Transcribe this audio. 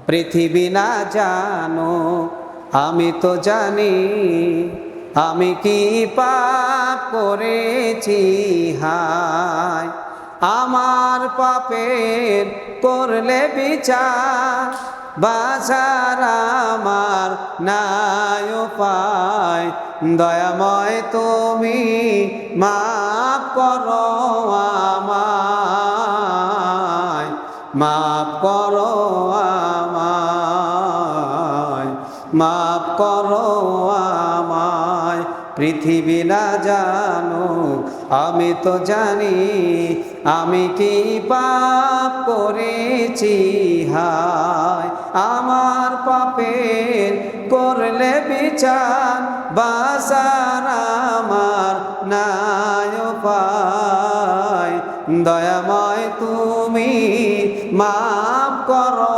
পৃথিবী না জানো আমি তো জানি, আমি কি পাপ করেছি হায়। আমার পাপের করলে বিচার, বাঁচার আমার নাই উপায়। দয়াময় তুমি মাফ করো আমায়, মাফ করো আমায়, মাফ করো আমায়। পৃথিবী না জানো আমি তো জানি, আমি কি পাপ করেছি হায়। আমার পাপের করলে বিচার, বাঁচার আমার নাই উপায়। দয়াময় তুমি মাফ করো